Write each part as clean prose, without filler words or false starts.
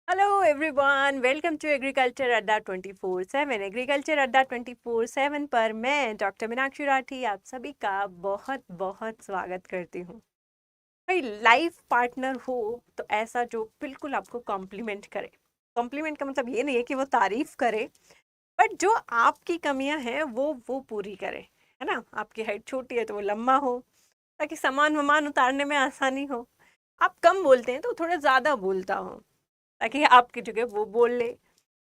Hello everyone, welcome to Agriculture Adda 24/7। Agriculture Adda 24/7 पर मैं doctor Meenakshi Rathi आप सभी का बहुत बहुत स्वागत करती हूँ। भाई लाइफ पार्टनर हो तो ऐसा जो बिल्कुल आपको कॉम्प्लीमेंट करे। कॉम्प्लीमेंट का मतलब ये नहीं है कि वो तारीफ करे, बट जो आपकी कमियां हैं वो पूरी करे, है ना। आपकी हाइट छोटी है तो वो लंबा हो, ताकि सामान वामान उतारने में आसानी हो। आप कम बोलते हैं तो थोड़ा ज़्यादा बोलता हो, ताकि आपकी जगह वो बोल ले,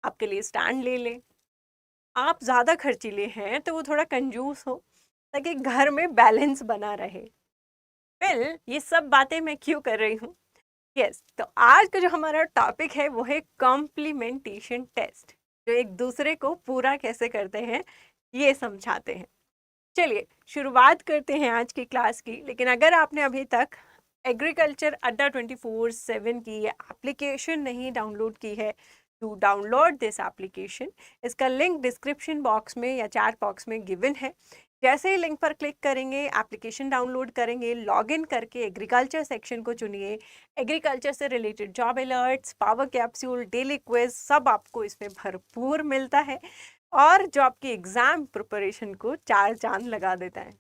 आपके लिए स्टैंड ले ले। आप ज़्यादा खर्चीले हैं तो वो थोड़ा कंजूस हो, ताकि घर में बैलेंस बना रहे। वेल, ये सब बातें मैं क्यों कर रही हूँ? यस, तो आज का जो हमारा टॉपिक है वो है कॉम्प्लीमेंटेशन टेस्ट, जो एक दूसरे को पूरा कैसे करते हैं ये समझाते हैं। चलिए शुरुआत करते हैं आज की क्लास की। लेकिन अगर आपने अभी तक एग्रीकल्चर अड्डा 24/7 की ये एप्लीकेशन नहीं डाउनलोड की है, टू डाउनलोड दिस एप्लीकेशन, इसका लिंक डिस्क्रिप्शन बॉक्स में या चैट बॉक्स में गिवन है। जैसे ही लिंक पर क्लिक करेंगे, एप्लीकेशन डाउनलोड करेंगे, लॉगिन करके एग्रीकल्चर सेक्शन को चुनिए। एग्रीकल्चर से related job alerts, power capsule, daily quiz सब आपको इसमें भरपूर मिलता है, और जो आपकी एग्जाम प्रिपरेशन को चार चांद लगा देता है।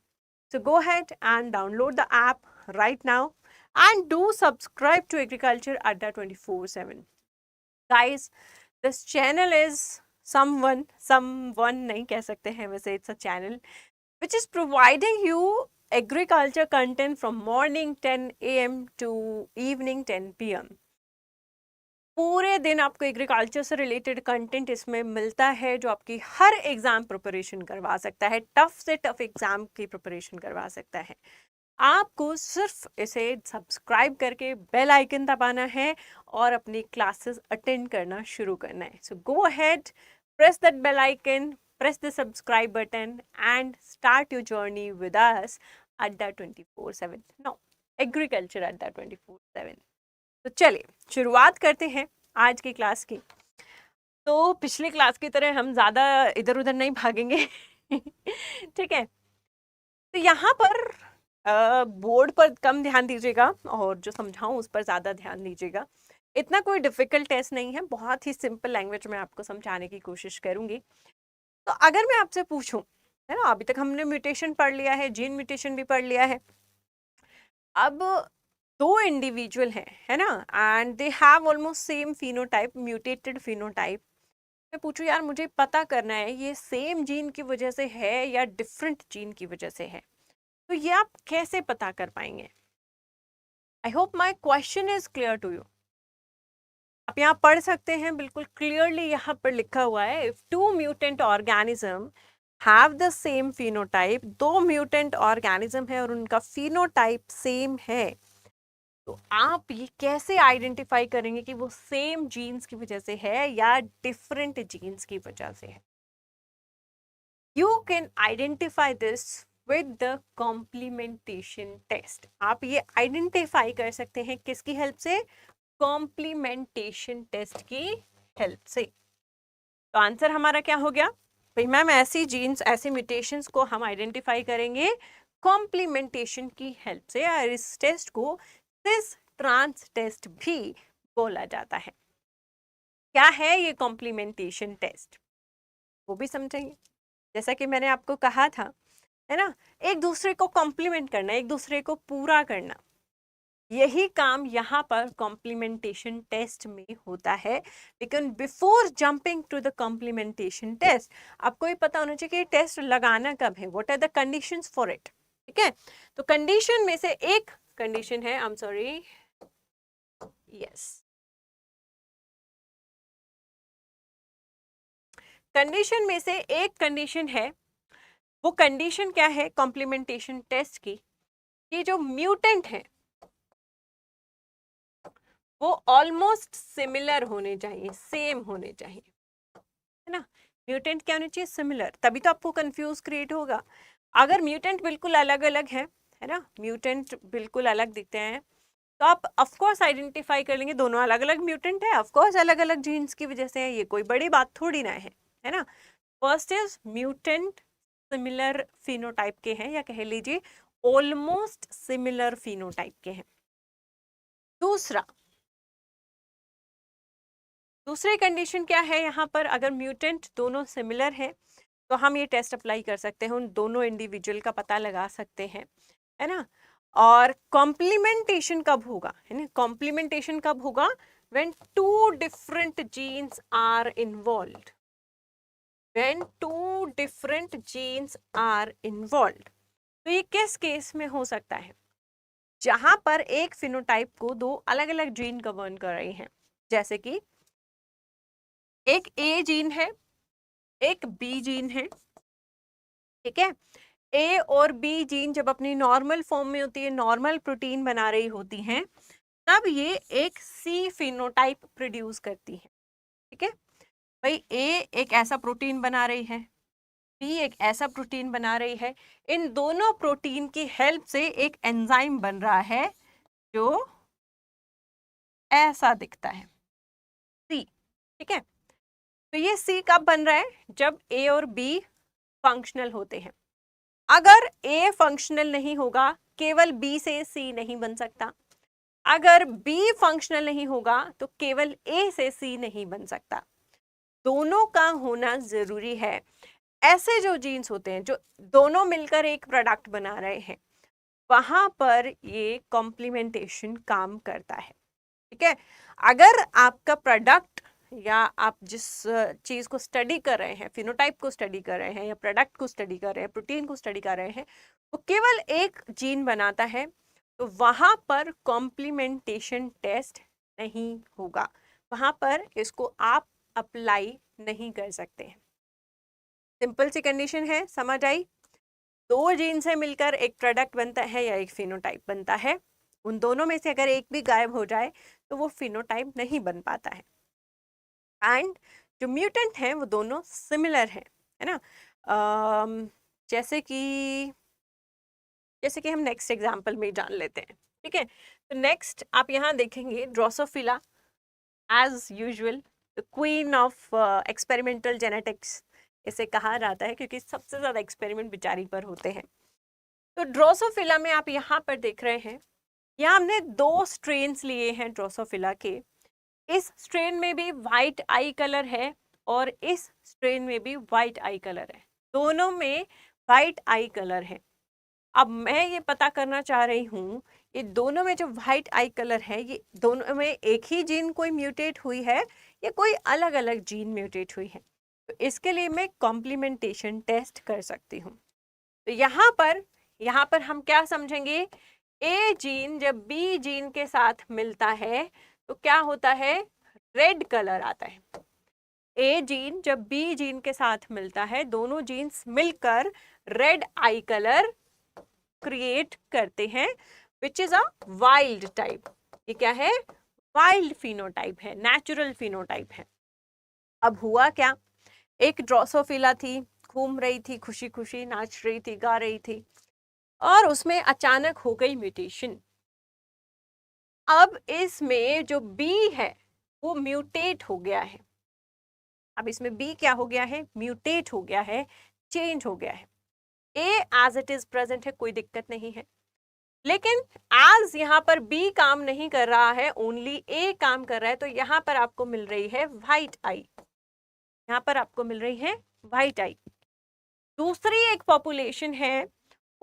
So go ahead and download the app right now and do subscribe to agriculture Adda 24/7। Guys, this channel is someone नहीं कह सकते हैं वैसे, it's a channel which is providing you agriculture content from morning 10 a.m. to evening 10 p.m. पूरे दिन आपको agriculture से related content इसमें मिलता है, जो आपकी हर एग्जाम प्रिपरेशन करवा सकता है, टफ से टफ एग्जाम की प्रिपरेशन करवा सकता है। आपको सिर्फ इसे सब्सक्राइब करके बेल आइकन दबाना है और अपनी क्लासेस अटेंड करना शुरू करना है। So go ahead, press that bell icon, press the subscribe button and start your journey with us Adda 24/7। No, Agriculture Adda 24/7। तो चलिए शुरुआत करते हैं आज की क्लास की। तो पिछली क्लास की तरह हम ज़्यादा इधर उधर नहीं भागेंगे ठीक है। तो यहाँ पर बोर्ड पर कम ध्यान दीजिएगा और जो समझाऊं उस पर ज़्यादा ध्यान दीजिएगा। इतना कोई डिफिकल्ट टेस्ट नहीं है, बहुत ही सिंपल लैंग्वेज में आपको समझाने की कोशिश करूंगी। तो अगर मैं आपसे पूछूं, है ना, अभी तक हमने म्यूटेशन पढ़ लिया है, जीन म्यूटेशन भी पढ़ लिया है। अब दो इंडिविजुअल हैं, है ना, and they have almost same phenotype, mutated phenotype. मैं पूछूं यार मुझे पता करना है ये सेम जीन की वजह से है या डिफरेंट जीन की वजह से है, तो ये आप कैसे पता कर पाएंगे? I hope my question is clear to you. आप यहाँ पढ़ सकते हैं, बिल्कुल क्लियरली यहाँ पर लिखा हुआ है, if two mutant organism have the same phenotype, दो म्यूटेंट ऑर्गेनिज्म है और उनका फिनोटाइप सेम है, तो आप ये कैसे आइडेंटिफाई करेंगे कि वो सेम जीन्स की वजह से है या डिफरेंट जीन्स की वजह से है? You can identify this with the complementation test. आप ये आइडेंटिफाई कर सकते हैं किसकी हेल्प से? कॉम्प्लीमेंटेशन टेस्ट की हेल्प से। तो आंसर हमारा क्या हो गया भाई मैम? ऐसी जीन्स, ऐसे म्यूटेशंस को हम आइडेंटिफाई करेंगे कॉम्प्लीमेंटेशन की हेल्प से, और इस टेस्ट को सिस ट्रांस टेस्ट भी बोला जाता है। क्या है ये कॉम्प्लीमेंटेशन टेस्ट, वो भी समझेंगे। जैसा कि मैंने आपको कहा था, है ना, एक दूसरे को कॉम्प्लीमेंट करना, एक दूसरे को पूरा करना, यही काम यहाँ पर कॉम्प्लीमेंटेशन टेस्ट में होता है। लेकिन before jumping to the complementation test, आपको ये पता होना चाहिए कि टेस्ट लगाना कब है, what are the conditions for it. ठीक है, तो कंडीशन में से एक कंडीशन है, I am sorry, yes, condition में से एक कंडीशन है। वो कंडीशन क्या है कॉम्प्लीमेंटेशन टेस्ट की? कि जो म्यूटेंट है वो ऑलमोस्ट सिमिलर होने चाहिए, सेम होने चाहिए, है ना। म्यूटेंट क्या होने चाहिए? सिमिलर, तभी तो आपको कंफ्यूज क्रिएट होगा। अगर म्यूटेंट बिल्कुल अलग अलग है ना, म्यूटेंट बिल्कुल अलग दिखते हैं, तो आप ऑफ कोर्स आइडेंटिफाई कर लेंगे दोनों अलग अलग म्यूटेंट है, ऑफ कोर्स अलग अलग जीन्स की वजह से है, ये कोई बड़ी बात थोड़ी ना है ना। First is mutant similar phenotype के हैं, या कह लीजिए ऑलमोस्ट सिमिलर फिनोटाइप के हैं। दूसरा, दूसरी कंडीशन क्या है यहाँ पर, अगर म्यूटेंट दोनों सिमिलर हैं तो हम ये टेस्ट अप्लाई कर सकते हैं, उन दोनों इंडिविजुअल का पता लगा सकते हैं, है ना। और कॉम्प्लीमेंटेशन कब होगा, है ना, कॉम्प्लीमेंटेशन कब होगा, when two different genes are involved, when two different genes are involved. तो ये किस केस में हो सकता है, जहां पर एक फिनोटाइप को दो अलग अलग जीन गवर्न कर रही हैं, जैसे कि एक ए जीन है, एक बी जीन है, ठीक है। ए और बी जीन जब अपनी नॉर्मल फॉर्म में होती है, नॉर्मल प्रोटीन बना रही होती हैं, तब ये एक सी फिनोटाइप प्रोड्यूस करती है, ठीक है। भाई ए एक ऐसा प्रोटीन बना रही है, बी एक ऐसा प्रोटीन बना रही है, इन दोनों प्रोटीन की हेल्प से एक एंजाइम बन रहा है जो ऐसा दिखता है, सी, ठीक है। तो ये सी कब बन रहा है, जब ए और बी फंक्शनल होते हैं। अगर ए फंक्शनल नहीं होगा, केवल बी से सी नहीं बन सकता। अगर बी फंक्शनल नहीं होगा तो केवल ए से सी नहीं बन सकता, दोनों का होना जरूरी है। ऐसे जो जीन्स होते हैं जो दोनों मिलकर एक प्रोडक्ट बना रहे हैं, वहां पर ये कॉम्प्लीमेंटेशन काम करता है, ठीक है। अगर आपका प्रोडक्ट या आप जिस चीज को स्टडी कर रहे हैं, फिनोटाइप को स्टडी कर रहे हैं या प्रोडक्ट को स्टडी कर रहे हैं, प्रोटीन को स्टडी कर रहे हैं, वो केवल एक जीन बनाता है, तो वहां पर कॉम्प्लीमेंटेशन टेस्ट नहीं होगा, वहां पर इसको आप अप्लाई नहीं कर सकते हैं। सिंपल सी कंडीशन है, समझ आई। दो जीन से मिलकर एक प्रोडक्ट बनता है या एक फिनोटाइप बनता है, उन दोनों में से अगर एक भी गायब हो जाए तो वो फिनोटाइप नहीं बन पाता है। एंड जो म्यूटेंट हैं वो दोनों सिमिलर हैं, है ना। जैसे कि हम नेक्स्ट एग्जांपल में जान लेते हैं, ठीक है। तो नेक्स्ट आप यहाँ देखेंगे Drosophila, as usual the queen of experimental genetics इसे कहा जाता है, क्योंकि सबसे ज़्यादा एक्सपेरिमेंट बेचारी पर होते हैं। तो ड्रोसोफिला में आप यहाँ पर देख रहे हैं, यहाँ हमने दो स्ट्रेन्स लिए हैं ड्रोसोफिला के। इस स्ट्रेन में भी वाइट आई कलर है और इस स्ट्रेन में भी वाइट आई कलर है, दोनों में वाइट आई कलर है। अब मैं ये पता करना चाह रही हूँ, ये दोनों में जो वाइट आई कलर है, ये दोनों में एक ही जीन कोई म्यूटेट हुई है या कोई अलग अलग जीन म्यूटेट हुई है। तो इसके लिए मैं कॉम्प्लीमेंटेशन टेस्ट कर सकती हूँ। तो यहाँ पर हम क्या समझेंगे, ए जीन जब बी जीन के साथ मिलता है तो क्या होता है, रेड कलर आता है। ए जीन जब बी जीन के साथ मिलता है, दोनों जीन्स मिलकर रेड आई कलर क्रिएट करते हैं, which is a wild type. ये क्या है, वाइल्ड फिनोटाइप है, नेचुरल फिनोटाइप है। अब हुआ क्या, एक ड्रोसोफिला थी, घूम रही थी, खुशी खुशी नाच रही थी, गा रही थी, और उसमें अचानक हो गई म्यूटेशन। अब इसमें जो बी है वो म्यूटेट हो गया है। अब इसमें बी क्या हो गया है, म्यूटेट हो गया है, चेंज हो गया है। ए एज इट इज प्रेजेंट है, कोई दिक्कत नहीं है, लेकिन एज यहाँ पर बी काम नहीं कर रहा है, ओनली ए काम कर रहा है, तो यहाँ पर आपको मिल रही है व्हाइट आई, यहाँ पर आपको मिल रही है व्हाइट आई। दूसरी एक पॉपुलेशन है,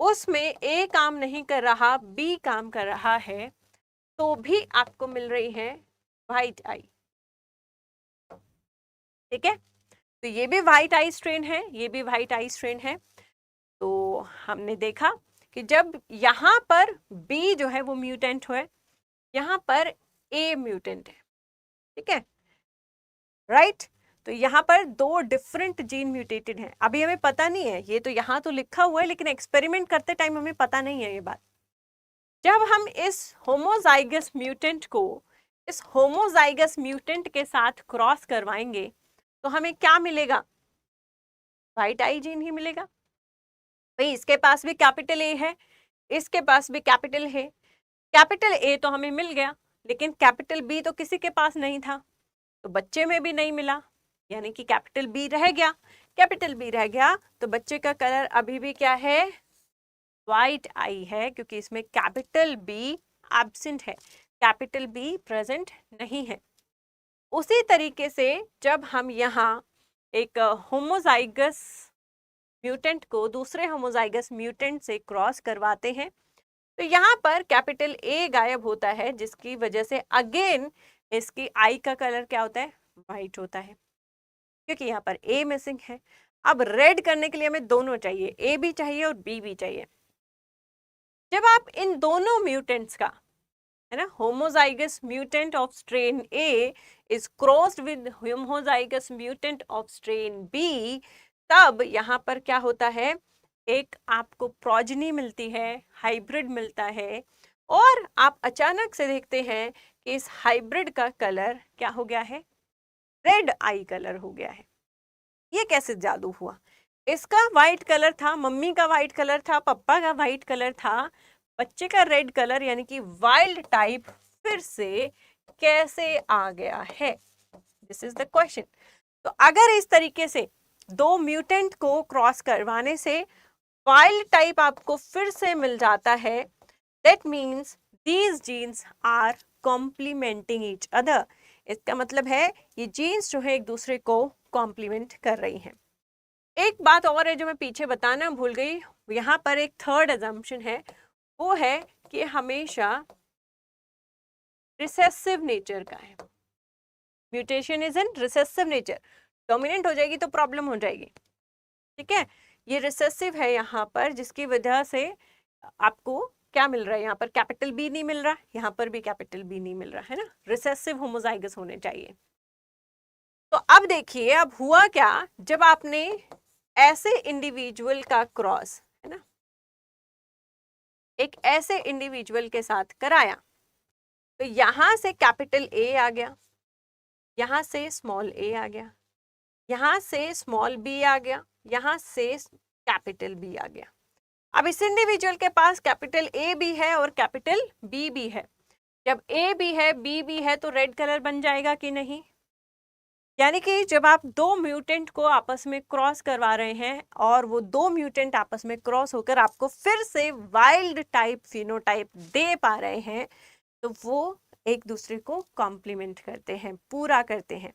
उसमें ए काम नहीं कर रहा, बी काम कर रहा है, तो भी आपको मिल रही है व्हाइट आई, ठीक है। तो ये भी व्हाइट आई स्ट्रेन है, ये भी व्हाइट आई स्ट्रेन है। तो हमने देखा कि जब यहाँ पर बी जो है वो म्यूटेंट हुए, यहाँ पर ए म्यूटेंट है, ठीक है, राइट। तो यहाँ पर दो डिफरेंट जीन म्यूटेटेड हैं। अभी हमें पता नहीं है, ये तो यहाँ तो लिखा हुआ है, लेकिन एक्सपेरिमेंट करते टाइम हमें पता नहीं है ये बात। जब हम इस होमोजाइगस म्यूटेंट को इस होमोजाइगस म्यूटेंट के साथ क्रॉस करवाएंगे तो हमें क्या मिलेगा, व्हाइट आई जीन ही मिलेगा। भाई इसके पास भी कैपिटल ए है, इसके पास भी कैपिटल है, कैपिटल ए तो हमें मिल गया, लेकिन कैपिटल बी तो किसी के पास नहीं था, तो बच्चे में भी नहीं मिला, यानी कि कैपिटल बी रह गया। कैपिटल बी रह गया तो बच्चे का कलर अभी भी क्या है, व्हाइट आई है, क्योंकि इसमें कैपिटल बी एब्सेंट है, कैपिटल बी प्रेजेंट नहीं है। उसी तरीके से जब हम यहाँ एक होमोजाइगस म्यूटेंट को दूसरे होमोजाइगस म्यूटेंट से क्रॉस करवाते हैं तो यहाँ पर कैपिटल ए गायब होता है, जिसकी वजह से अगेन इसकी आई का कलर क्या होता है, वाइट होता है, क्योंकि यहाँ पर ए मिसिंग है। अब रेड करने के लिए हमें दोनों चाहिए, ए भी चाहिए और बी भी चाहिए। जब आप इन दोनों म्यूटेंट्स का, है ना, homozygous mutant of strain A is crossed with homozygous mutant of strain B, तब यहाँ पर क्या होता है, एक आपको प्रोजनी मिलती है, हाइब्रिड मिलता है, और आप अचानक से देखते हैं कि इस हाइब्रिड का कलर क्या हो गया है, रेड आई कलर हो गया है। ये कैसे जादू हुआ? इसका वाइट कलर था, मम्मी का वाइट कलर था, पापा का वाइट कलर था, बच्चे का रेड कलर यानी कि वाइल्ड टाइप फिर से कैसे आ गया है? This is the question. तो अगर इस तरीके से दो म्यूटेंट को क्रॉस करवाने से वाइल्ड टाइप आपको फिर से मिल जाता है, that means these genes are complementing each other. इसका मतलब है ये जीन्स जो है एक दूसरे को कॉम्प्लीमेंट कर रही हैं। एक बात और है जो मैं पीछे बताना भूल गई, यहाँ पर एक थर्ड अजम्पशन है, वो है कि हमेशा रिसेसिव नेचर का है। Mutation is in recessive nature, dominant हो जाएगी तो प्रॉब्लम हो जाएगी, ठीक है। ये रिसेसिव है यहाँ पर, जिसकी वजह से आपको क्या मिल रहा है, यहाँ पर कैपिटल बी नहीं मिल रहा, यहाँ पर भी कैपिटल बी नहीं मिल रहा है ना, रिसेसिव होमोजाइगस होने चाहिए। तो अब देखिए अब हुआ क्या, जब आपने ऐसे इंडिविजुअल का क्रॉस, है ना, एक ऐसे इंडिविजुअल के साथ कराया, तो यहां से कैपिटल ए आ गया, यहां से स्मॉल ए आ गया, यहां से स्मॉल बी आ गया, यहां से कैपिटल बी आ गया। अब इस इंडिविजुअल के पास कैपिटल ए भी है और कैपिटल बी भी है। जब ए भी है बी भी है तो रेड कलर बन जाएगा कि नहीं? यानी कि जब आप दो म्यूटेंट को आपस में क्रॉस करवा रहे हैं और वो दो म्यूटेंट आपस में क्रॉस होकर आपको फिर से वाइल्ड टाइप फिनोटाइप दे पा रहे हैं, तो वो एक दूसरे को कॉम्प्लीमेंट करते हैं, पूरा करते हैं।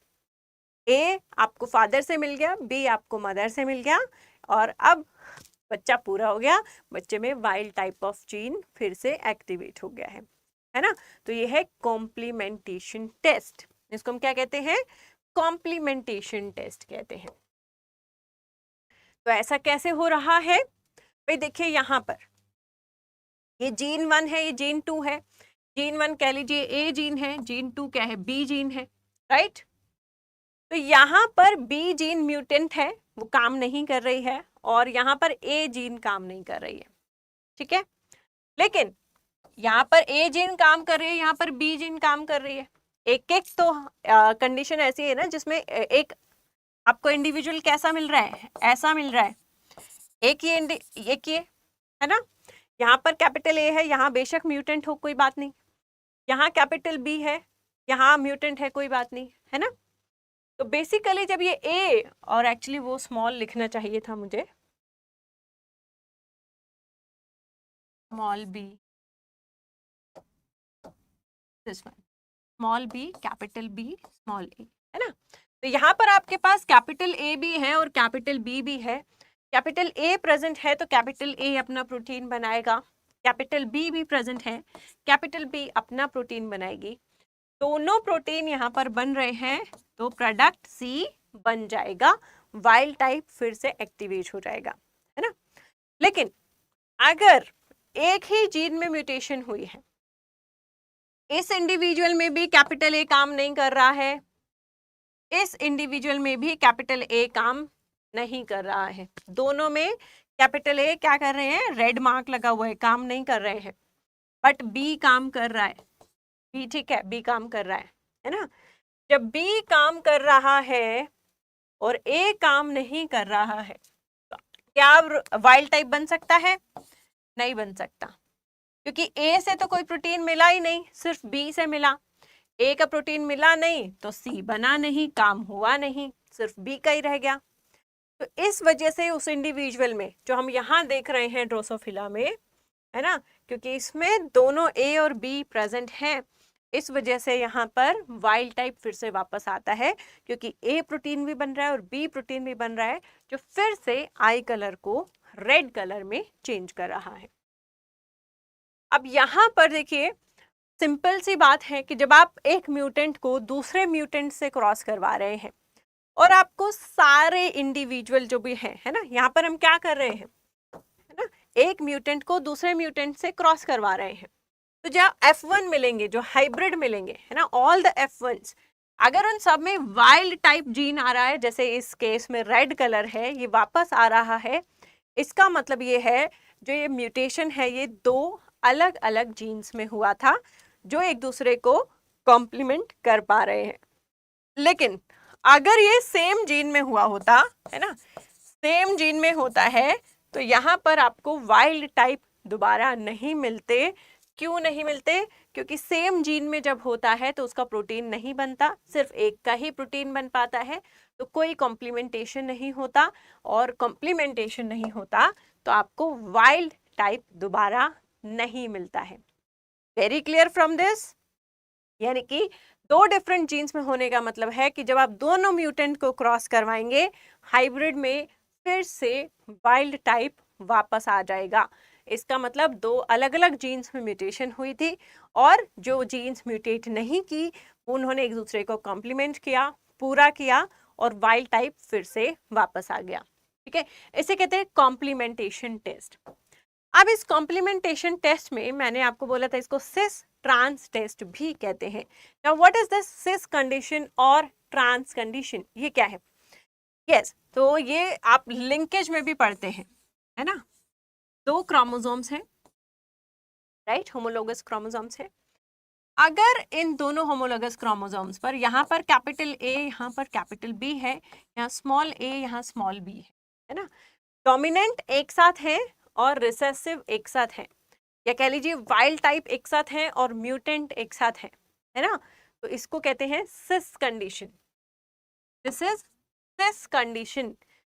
ए आपको फादर से मिल गया, बी आपको मदर से मिल गया, और अब बच्चा पूरा हो गया, बच्चे में वाइल्ड टाइप ऑफ जीन फिर से एक्टिवेट हो गया है ना। तो ये है कॉम्प्लीमेंटेशन टेस्ट, इसको हम क्या कहते हैं, कॉम्प्लीमेंटेशन टेस्ट कहते हैं। तो ऐसा कैसे हो रहा है भाई, देखिए यहाँ पर ये जीन 1 है, ये जीन 2 है। जीन 1 कह लीजिए ए जीन है, जीन 2 क्या है, बी जीन है, राइट। तो यहाँ पर बी जीन म्यूटेंट है, वो काम नहीं कर रही है, और यहाँ पर ए जीन काम नहीं कर रही है, ठीक है। लेकिन यहाँ पर ए जीन काम कर रही है, यहाँ पर बी जीन काम कर रही है। एक एक तो कंडीशन ऐसी है ना जिसमें एक आपको इंडिविजुअल कैसा मिल रहा है, ऐसा मिल रहा है, एक ये है ना। यहाँ पर कैपिटल ए है, यहाँ बेशक म्यूटेंट हो कोई बात नहीं, यहाँ कैपिटल बी है, यहाँ म्यूटेंट है कोई बात नहीं, है ना। तो बेसिकली जब ये ए, और एक्चुअली वो स्मॉल लिखना चाहिए था मुझे, small B, this one, small B capital B small A, है ना। तो यहाँ पर आपके पास कैपिटल ए भी है और कैपिटल बी भी है। कैपिटल ए प्रेजेंट है तो कैपिटल ए अपना प्रोटीन बनाएगा, कैपिटल बी भी प्रेजेंट है, कैपिटल बी अपना प्रोटीन बनाएगी, दोनों प्रोटीन यहाँ पर बन रहे हैं, तो प्रोडक्ट सी बन जाएगा, वाइल्ड टाइप फिर से एक्टिवेट हो जाएगा, है ना। लेकिन अगर एक ही जीन में म्यूटेशन हुई है, इस इंडिविजुअल में भी कैपिटल ए काम नहीं कर रहा है, इस इंडिविजुअल में भी कैपिटल ए काम नहीं कर रहा है, दोनों में कैपिटल ए क्या कर रहे हैं, रेड मार्क लगा हुआ है, काम नहीं कर रहे हैं, बट बी काम कर रहा है, बी ठीक है, बी काम कर रहा है ना। जब बी काम कर रहा है और ए काम नहीं कर रहा है, तो क्या वाइल्ड टाइप बन सकता है? नहीं बन सकता, क्योंकि ए से तो कोई प्रोटीन मिला ही नहीं, सिर्फ बी से मिला। ए का प्रोटीन मिला नहीं तो सी बना नहीं, काम हुआ नहीं, सिर्फ बी का ही रह गया। तो इस वजह से उस इंडिविजुअल में जो हम यहाँ देख रहे हैं ड्रोसोफिला में, है ना, क्योंकि इसमें दोनों ए और बी प्रेजेंट हैं, इस वजह से यहाँ पर वाइल्ड टाइप फिर से वापस आता है, क्योंकि ए प्रोटीन भी बन रहा है और बी प्रोटीन भी बन रहा है, जो फिर से आई कलर को रेड कलर में चेंज कर रहा है। अब यहाँ पर देखिए, सिंपल सी बात है कि जब आप एक म्यूटेंट को दूसरे म्यूटेंट से क्रॉस करवा रहे हैं और आपको सारे इंडिविजुअल जो भी है ना, यहाँ पर हम क्या कर रहे हैं, है ना, एक म्यूटेंट को दूसरे म्यूटेंट से क्रॉस करवा रहे हैं। तो जहाँ F1 मिलेंगे, जो हाइब्रिड मिलेंगे, है ना, ऑल द F1s, अगर उन सब में वाइल्ड टाइप जीन आ रहा है, जैसे इस केस में रेड कलर है, ये वापस आ रहा है, इसका मतलब ये है जो ये म्यूटेशन है ये दो अलग अलग जीन्स में हुआ था, जो एक दूसरे को कॉम्प्लीमेंट कर पा रहे हैं। लेकिन अगर ये सेम जीन में हुआ होता, है ना, सेम जीन में होता है, तो यहाँ पर आपको वाइल्ड टाइप दोबारा नहीं मिलते। क्यों नहीं मिलते? क्योंकि सेम जीन में जब होता है तो उसका प्रोटीन नहीं बनता, सिर्फ एक का ही प्रोटीन बन पाता है, तो कोई कॉम्प्लीमेंटेशन नहीं होता, और कॉम्प्लीमेंटेशन नहीं होता तो आपको वाइल्ड टाइप दोबारा नहीं मिलता है। Very clear from this? यानी कि दो डिफरेंट जीन्स में होने का मतलब है कि जब आप दोनों म्यूटेंट को क्रॉस करवाएंगे हाइब्रिड में, फिर से वाइल्ड टाइप वापस आ जाएगा। इसका मतलब दो अलग अलग जीन्स में म्यूटेशन हुई थी, और जो जीन्स म्यूटेट नहीं की उन्होंने एक दूसरे को कॉम्प्लीमेंट किया, पूरा किया, और वाइल्ड टाइप फिर से वापस आ गया। ठीक है, इसे कहते हैं कॉम्प्लीमेंटेशन टेस्ट। अब इस कॉम्प्लीमेंटेशन टेस्ट में मैंने आपको बोला था इसको सिस ट्रांस टेस्ट भी कहते हैं। Now what is this cis condition और ट्रांस कंडीशन, ये क्या है? यस, तो ये आप लिंकेज में भी पढ़ते हैं, है ना, दो क्रोमोसोम्स हैं, राइट, होमोलोगस क्रोमोसोम्स हैं। अगर इन दोनों होमोलोगस क्रोमोसोम्स पर यहाँ पर कैपिटल ए, यहाँ पर कैपिटल बी है, यहाँ स्मॉल ए, यहाँ स्मॉल बी है ना, डोमिनेंट एक साथ है और रिसेसिव एक साथ है, या कह लीजिए वाइल्ड टाइप एक साथ है और म्यूटेंट एक साथ है ना, तो इसको कहते हैं cis condition. This is cis condition.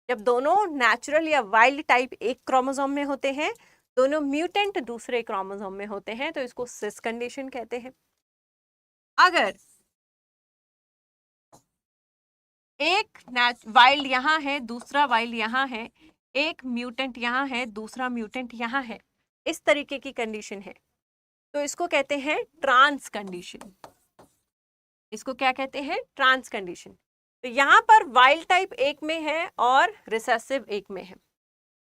जब दोनों नेचुरल या वाइल्ड टाइप एक क्रोमोसोम में होते हैं, दोनों म्यूटेंट दूसरे क्रोमोसोम में होते हैं, तो इसको सिस कंडीशन कहते हैं। अगर एक वाइल्ड यहाँ है, दूसरा वाइल्ड यहाँ है, एक म्यूटेंट यहाँ है, दूसरा म्यूटेंट यहाँ है, इस तरीके की कंडीशन है, तो इसको कहते हैं ट्रांस कंडीशन। इसको क्या कहते हैं? Trans condition. तो यहाँ पर वाइल्ड टाइप एक में है और रिसेसिव एक में है।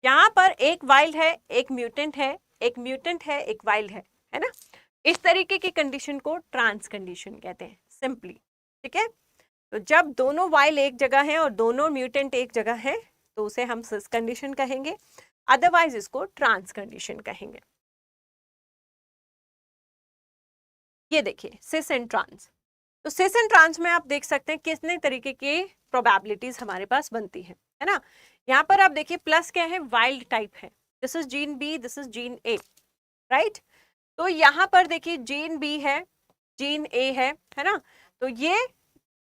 यहाँ पर एक वाइल्ड है, एक म्यूटेंट है, एक म्यूटेंट है, एक वाइल्ड है ना, इस तरीके की कंडीशन को ट्रांस कंडीशन कहते हैं सिंपली। ठीक है, तो जब दोनों वाइल्ड एक जगह है और दोनों म्यूटेंट एक जगह है तो उसे हम सिस कंडीशन कहेंगे, अदरवाइज इसको ट्रांस कंडीशन कहेंगे। ये देखिए सिस एंड ट्रांस। तो सिस एंड ट्रांस में आप देख सकते हैं कितने तरीके की प्रोबेबिलिटीज हमारे पास बनती है ना। यहाँ पर आप देखिए प्लस क्या है? वाइल्ड टाइप है, this is gene B, this is gene A, right. तो यहाँ पर देखिए जीन बी है, जीन ए है ना, तो ये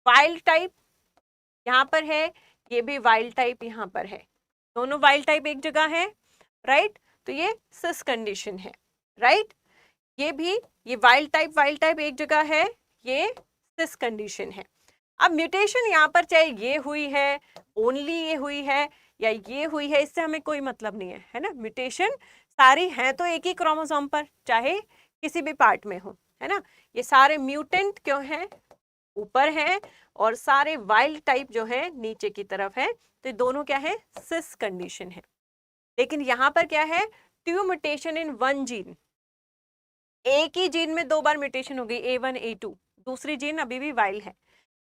वाइल्ड टाइप यहाँ पर है, ये भी वाइल्ड टाइप यहाँ पर है, दोनों वाइल्ड टाइप एक जगह है, राइट, तो ये सिस कंडीशन है, राइट। ये भी, ये वाइल्ड टाइप एक जगह है, ये सिस कंडीशन है। अब म्यूटेशन यहाँ पर चाहे ये हुई है, ओनली ये हुई है, या ये हुई है, इससे हमें कोई मतलब नहीं है ना। म्यूटेशन सारी हैं तो एक ही क्रोमोसोम पर, चाहे किसी भी पार्ट में हो, है ना। ये सारे म्यूटेंट क्यों हैं? ऊपर हैं, और सारे वाइल्ड टाइप जो है नीचे की तरफ है, तो दोनों क्या है? सिस कंडीशन है। लेकिन यहाँ पर क्या है? Two mutation in one gene, एक ही जीन में दो बार म्यूटेशन हो गई, A1 A2, दूसरी जीन अभी भी वाइल्ड है।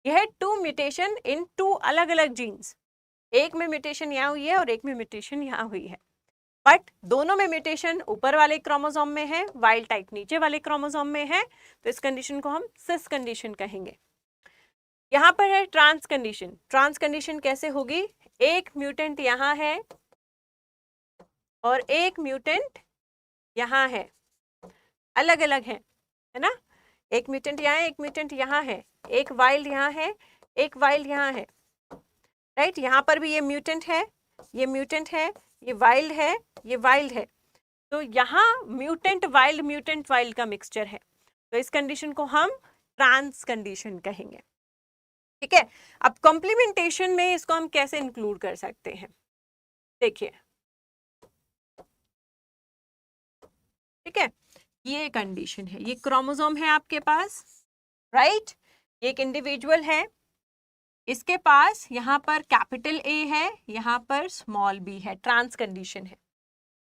यह है टू म्यूटेशन इन टू अलग अलग जीन्स, एक में म्यूटेशन यहाँ हुई है और एक में म्यूटेशन यहाँ हुई है, बट दोनों में म्यूटेशन ऊपर वाले क्रोमोसोम में है, वाइल्ड टाइप नीचे वाले क्रोमोसोम में है, तो इस कंडीशन को हम सिस कंडीशन कहेंगे। यहाँ पर है ट्रांस कंडीशन। ट्रांस कंडीशन कैसे होगी? एक म्यूटेंट यहाँ है और एक म्यूटेंट यहाँ है, अलग अलग है ना। एक म्यूटेंट यहाँ है, एक म्यूटेंट यहाँ है, एक वाइल्ड यहाँ है, एक वाइल्ड यहाँ है, राइट। यहाँ पर भी ये म्यूटेंट है, ये म्यूटेंट है, ये वाइल्ड है, ये वाइल्ड है, तो यहाँ म्यूटेंट वाइल्ड का मिक्सचर है। तो इस कंडीशन को हम ट्रांस कंडीशन कहेंगे। ठीक है, अब कॉम्प्लीमेंटेशन में इसको हम कैसे इंक्लूड कर सकते हैं, देखिए। ठीक है, ये कंडीशन है, ये क्रोमोसोम है आपके पास, राइट। ये एक इंडिविजुअल है, इसके पास यहाँ पर कैपिटल ए है, यहाँ पर स्मॉल बी है, ट्रांस कंडीशन है।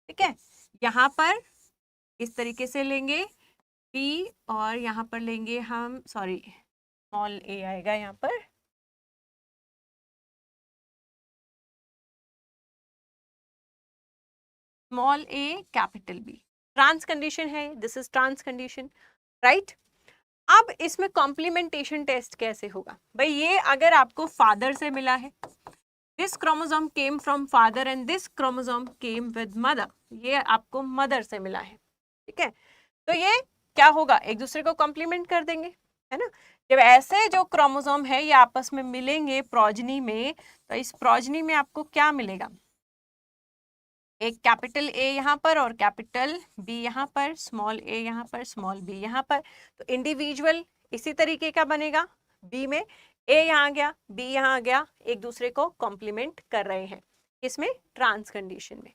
ठीक है, यहाँ पर इस तरीके से लेंगे बी और यहाँ पर लेंगे हम, सॉरी स्मॉल ए आएगा यहाँ पर, small a capital B, trans condition है, this is trans condition, right. अब इसमें कॉम्प्लीमेंटेशन टेस्ट कैसे होगा भाई, ये अगर आपको फादर से मिला है, this chromosome came from father and this chromosome came with mother, ये आपको मदर से मिला है। ठीक है, तो ये क्या होगा, एक दूसरे को कॉम्प्लीमेंट कर देंगे, है ना। जब ऐसे जो क्रोमोसोम है ये आपस में मिलेंगे प्रोजनी में, तो इस प्रोजनी में आपको क्या मिलेगा, एक कैपिटल ए यहाँ पर और कैपिटल बी यहाँ पर, स्मॉल ए यहाँ पर, स्मॉल बी यहाँ पर। तो इंडिविजुअल इसी तरीके का बनेगा, बी में ए यहाँ गया, बी यहाँ गया, एक दूसरे को कॉम्प्लीमेंट कर रहे हैं, इसमें ट्रांस कंडीशन में।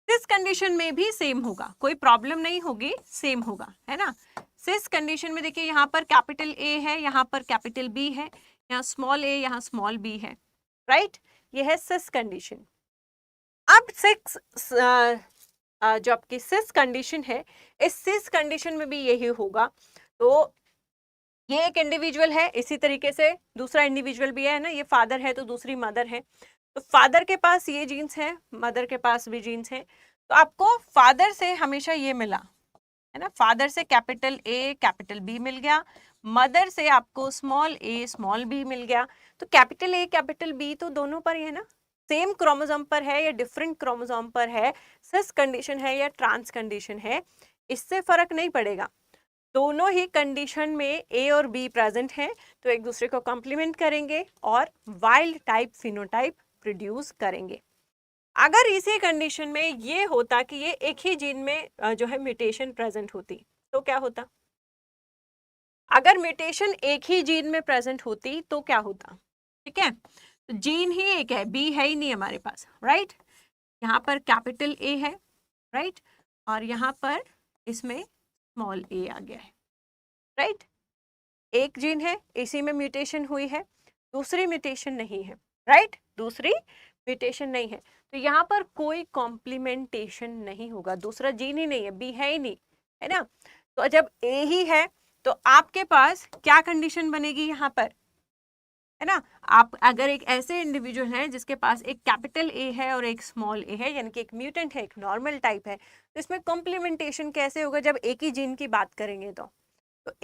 सिस कंडीशन में भी सेम होगा, कोई प्रॉब्लम नहीं होगी, सेम होगा, है ना। सिस कंडीशन में देखिए यहाँ पर कैपिटल ए है, यहाँ पर कैपिटल बी है, यहाँ स्मॉल ए, यहाँ स्मॉल बी है, राइट। ये है सिस कंडीशन। अब जो आपकी सिस कंडीशन है, इस सिस कंडीशन में भी यही होगा। तो ये एक इंडिविजुअल है, इसी तरीके से दूसरा इंडिविजुअल भी है ना, ये फादर है तो दूसरी मदर है, तो फादर के पास ये जीन्स है, मदर के पास भी जीन्स है। तो आपको फादर से हमेशा ये मिला, है ना, फादर से कैपिटल ए कैपिटल बी मिल गया, मदर से आपको स्मॉल ए स्मॉल बी मिल गया। तो कैपिटल ए कैपिटल बी तो दोनों पर ही है ना, सेम क्रोमोसोम पर है या डिफरेंट क्रोमोसोम पर है, सिस कंडीशन है या ट्रांस कंडीशन है, इससे फर्क नहीं पड़ेगा। दोनों ही कंडीशन में ए और बी प्रेजेंट हैं, तो एक दूसरे को कॉम्प्लीमेंट करेंगे और वाइल्ड टाइप फिनोटाइप प्रोड्यूस करेंगे। अगर इसी कंडीशन में ये होता कि ये एक ही जीन में जो है म्यूटेशन प्रेजेंट होती, तो क्या होता, अगर म्यूटेशन एक ही जीन में प्रेजेंट होती तो क्या होता। ठीक है, तो जीन ही एक है, बी है ही नहीं हमारे पास, राइट। यहाँ पर कैपिटल ए है, राइट, और यहाँ पर इसमें स्मॉल ए आ गया है, राइट। एक जीन है, इसी में म्यूटेशन हुई है, दूसरी म्यूटेशन नहीं है, राइट, दूसरी म्यूटेशन नहीं है, तो यहाँ पर कोई कॉम्प्लीमेंटेशन नहीं होगा, दूसरा जीन ही नहीं है, बी है ही नहीं, है ना। तो जब ए ही है तो आपके पास क्या कंडीशन बनेगी यहाँ पर, है ना। आप अगर एक ऐसे इंडिविजुअल हैं जिसके पास एक कैपिटल ए है और एक स्मॉल ए है, यानी कि एक म्यूटेंट है, एक नॉर्मल टाइप है, तो इसमें कॉम्प्लीमेंटेशन कैसे होगा, जब एक ही जीन की बात करेंगे तो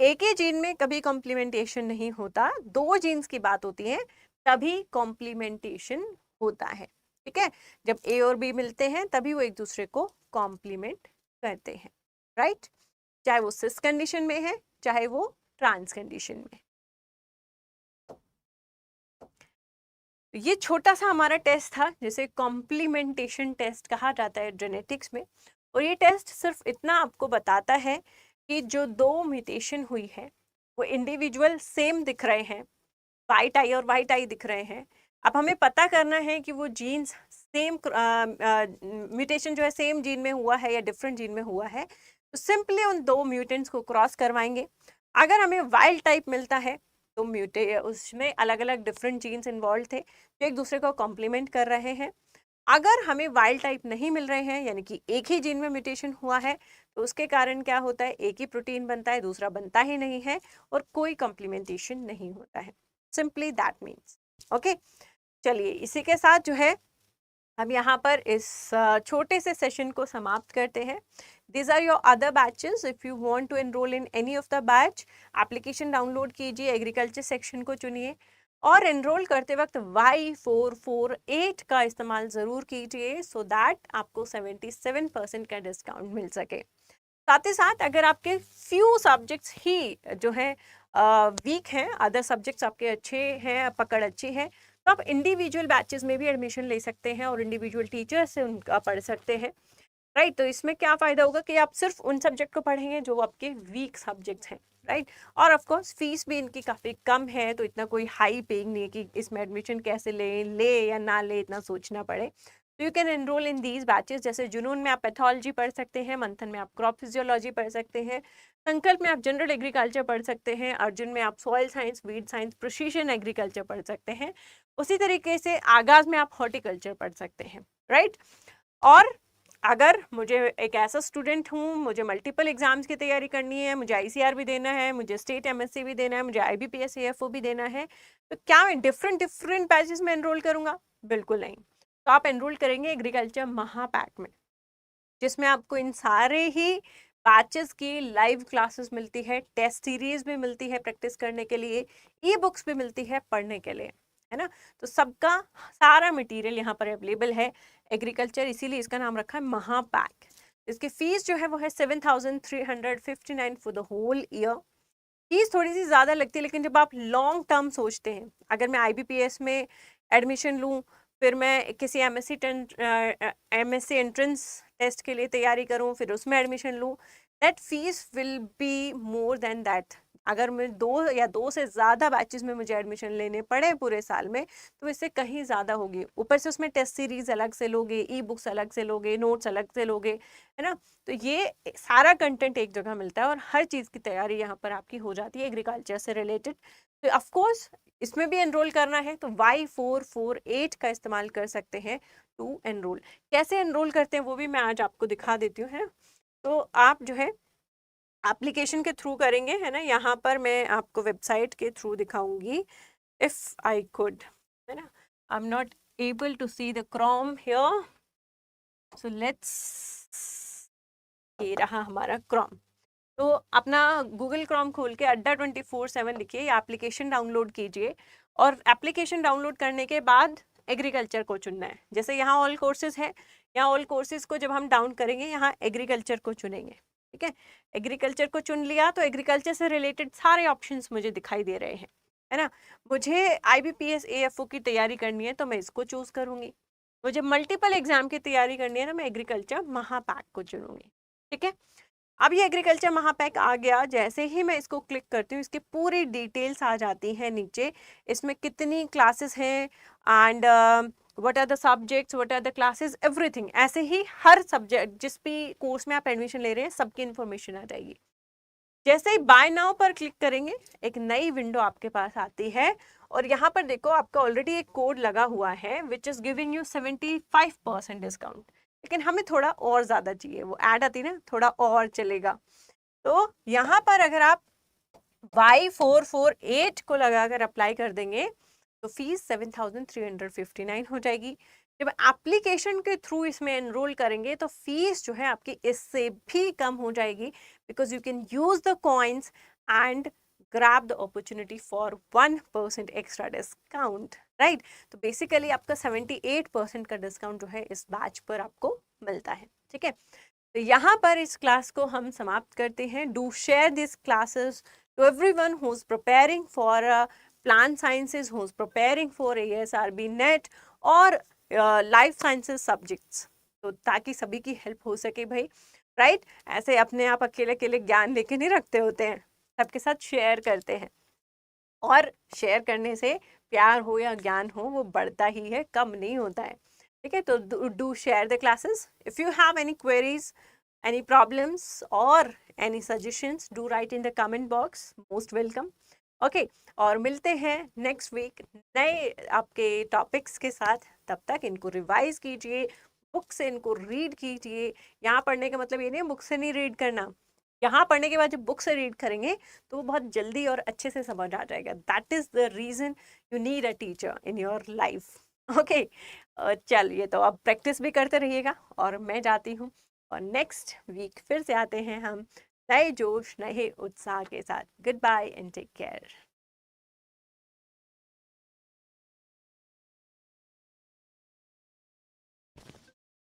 एक ही जीन में कभी कॉम्प्लीमेंटेशन नहीं होता, दो जीन्स की बात होती है तभी कॉम्प्लीमेंटेशन होता है। ठीक है, जब ए और बी मिलते हैं तभी वो एक दूसरे को कॉम्प्लीमेंट करते हैं, राइट, चाहे वो सिस कंडीशन में है चाहे वो ट्रांस कंडीशन में। ये छोटा सा हमारा टेस्ट था जिसे कॉम्प्लीमेंटेशन टेस्ट कहा जाता है जेनेटिक्स में, और ये टेस्ट सिर्फ इतना आपको बताता है कि जो दो म्यूटेशन हुई है वो इंडिविजुअल सेम दिख रहे हैं, वाइट आई और वाइट आई दिख रहे हैं। अब हमें पता करना है कि वो जीन्स सेम म्यूटेशन जो है सेम जीन में हुआ है या डिफरेंट जीन में हुआ है, तो सिंपली उन दो म्यूटेंट्स को क्रॉस करवाएंगे। अगर हमें वाइल्ड टाइप मिलता है तो उसमें अलग अलग डिफरेंट जीन्स इन्वॉल्व थे जो एक दूसरे को कॉम्प्लीमेंट कर रहे हैं। अगर हमें वाइल्ड टाइप नहीं मिल रहे हैं, यानी कि एक ही जीन में म्यूटेशन हुआ है, तो उसके कारण क्या होता है, एक ही प्रोटीन बनता है, दूसरा बनता ही नहीं है और कोई कॉम्प्लीमेंटेशन नहीं होता है, सिंपली दैट मीन्स। ओके, चलिए इसी के साथ जो है हम यहाँ पर इस छोटे से सेशन को समाप्त करते हैं। These are your other batches. If you want to enroll in any of the batch, application download कीजिए, एग्रीकल्चर सेक्शन को चुनिए और एनरोल करते वक्त Y448 का इस्तेमाल ज़रूर कीजिए सो दैट आपको 77% का डिस्काउंट मिल सके। साथ ही साथ अगर आपके फ्यू सब्जेक्ट्स ही जो है वीक हैं, अदर सब्जेक्ट्स आपके अच्छे हैं, पकड़ अच्छी है, तो आप इंडिविजुअल बैचेस में भी एडमिशन ले सकते हैं और इंडिविजुअल टीचर से उनका पढ़ सकते हैं। राइट। तो इसमें क्या फ़ायदा होगा कि आप सिर्फ उन सब्जेक्ट को पढ़ेंगे जो आपके वीक सब्जेक्ट्स हैं, राइट। और ऑफ कोर्स फीस भी इनकी काफ़ी कम है, तो इतना कोई हाई पेइंग नहीं है कि इसमें एडमिशन कैसे ले या ना ले इतना सोचना पड़े। तो you can enrol in these batches, जैसे जुनून में आप पैथोलॉजी पढ़ सकते हैं, मंथन में आप क्रॉप फिजियोलॉजी पढ़ सकते हैं, संकल्प में आप जनरल एग्रीकल्चर पढ़ सकते हैं, अर्जुन में आप soil science, weed science, precision agriculture पढ़ सकते हैं। उसी तरीके से आगाज में आप हॉर्टिकल्चर पढ़ सकते हैं, राइट। और अगर मुझे एक ऐसा स्टूडेंट हूँ, मुझे मल्टीपल एग्जाम्स की तैयारी करनी है, मुझे आईसीआर भी देना है, मुझे स्टेट एमएससी भी देना है, मुझे आईबीपीएस एएफओ भी देना है, तो क्या मैं डिफरेंट डिफरेंट बैचेस में एनरोल करूँगा? बिल्कुल नहीं। तो आप एनरोल करेंगे एग्रीकल्चर महापैक में, जिसमें आपको इन सारे ही बैचेस की लाइव क्लासेस मिलती है, टेस्ट सीरीज भी मिलती है प्रैक्टिस करने के लिए, ई बुक्स भी मिलती है पढ़ने के लिए, है ना। तो सबका सारा मटेरियल यहाँ पर अवेलेबल है। एग्रीकल्चर इसीलिए इसका नाम रखा है महापैक। इसकी फीस जो है वो है 7,359 for the whole year. Fees थोड़ी सी ज़्यादा लगती है, लेकिन जब आप लॉन्ग टर्म सोचते हैं, अगर मैं आईबीपीएस में एडमिशन लूँ, फिर मैं किसी एमएससी एंट्रेंस टेस्ट के लिए तैयारी करूँ, फिर उसमें एडमिशन लूँ, that fees will be more than that. अगर मैं 2 से ज़्यादा बैचेस में मुझे एडमिशन लेने पड़े पूरे साल में, तो इससे कहीं ज़्यादा होगी। ऊपर से उसमें टेस्ट सीरीज अलग से लोगे, ई बुक्स अलग से लोगे, नोट्स अलग से लोगे, है ना। तो ये सारा कंटेंट एक जगह मिलता है और हर चीज़ की तैयारी यहाँ पर आपकी हो जाती है एग्रीकल्चर से रिलेटेड। तो ऑफकोर्स इसमें भी एनरोल करना है तो Y448 का इस्तेमाल कर सकते हैं टू एनरोल। कैसे एनरोल करते हैं वो भी मैं आज आपको दिखा देती हूँ, है। तो आप जो है एप्लीकेशन के थ्रू करेंगे, है ना। यहाँ पर मैं आपको वेबसाइट के थ्रू दिखाऊंगी, इफ आई कुड, है ना। I am not able to see the Chrome here, so let's, ये रहा हमारा क्रोम। तो अपना गूगल क्रोम खोल के अड्डा 24/7 लिखिए, या एप्लीकेशन डाउनलोड कीजिए, और एप्लीकेशन डाउनलोड करने के बाद एग्रीकल्चर को चुनना है। जैसे यहाँ ऑल कोर्सेज है, यहाँ ऑल कोर्सेज को जब हम डाउन करेंगे, यहाँ एग्रीकल्चर को चुनेंगे, ठीक है। एग्रीकल्चर को चुन लिया तो एग्रीकल्चर से रिलेटेड सारे ऑप्शंस मुझे दिखाई दे रहे हैं, है ना। मुझे आईबीपीएस एएफओ की तैयारी करनी है तो मैं इसको चूज करूंगी। मुझे मल्टीपल एग्जाम की तैयारी करनी है ना, मैं एग्रीकल्चर महापैक को चुनूंगी, ठीक है। अब ये एग्रीकल्चर महापैक आ गया, जैसे ही मैं इसको क्लिक करती हूँ इसकी पूरी डिटेल्स आ जाती हैं नीचे। इसमें कितनी क्लासेस हैं and what are the subjects, what are the classes, everything. ऐसे ही हर सब्जेक्ट जिस भी कोर्स में आप एडमिशन ले रहे हैं सबकी इन्फॉर्मेशन आ जाएगी। जैसे ही बाय नाउ पर क्लिक करेंगे एक नई विंडो आपके पास आती है, और यहाँ पर देखो आपका ऑलरेडी एक कोड लगा हुआ है which is giving you 75% discount. लेकिन हमें थोड़ा और ज़्यादा चाहिए, वो ऐड आती ना, थोड़ा और चलेगा। तो यहाँ पर अगर आप Y448 को लगाकर अप्लाई कर देंगे तो फीस 7,359 हो जाएगी। जब एप्लीकेशन के थ्रू इसमें एनरोल करेंगे तो फीस जो है आपकी इससे भी कम हो जाएगी, because you can use the coins and grab the opportunity for 1% extra discount, right? तो बेसिकली आपका 78% का डिस्काउंट जो है इस बैच पर आपको मिलता है, ठीक है। तो यहाँ पर इस क्लास को हम समाप्त करते हैं। Do share this classes to everyone who is preparing for plant sciences, who is preparing for ASRB NET और लाइफ साइंसेज सब्जेक्ट्स, तो ताकि सभी की हेल्प हो सके भाई, राइट। ऐसे अपने आप अकेले अकेले ज्ञान लेके नहीं रखते होते हैं, सबके साथ शेयर करते हैं, और शेयर करने से प्यार हो या ज्ञान हो वो बढ़ता ही है, कम नहीं होता है, ठीक है। तो do share the classes. If you have any queries, any problems और any suggestions, do write in the comment box, most welcome. Okay, और मिलते हैं नेक्स्ट वीक नए आपके टॉपिक्स के साथ। तब तक इनको रिवाइज कीजिए, बुक से इनको रीड कीजिए। यहाँ पढ़ने का मतलब ये नहीं बुक से नहीं रीड करना, यहाँ पढ़ने के बाद जब बुक से रीड करेंगे तो वो बहुत जल्दी और अच्छे से समझ आ जाएगा। That is the reason you need a teacher in your life. Okay, चलिए, तो अब प्रैक्टिस भी करते रहिएगा और मैं जाती हूँ, और नेक्स्ट वीक फिर से आते हैं हम नए जोश नए उत्साह के साथ। Good bye and take care.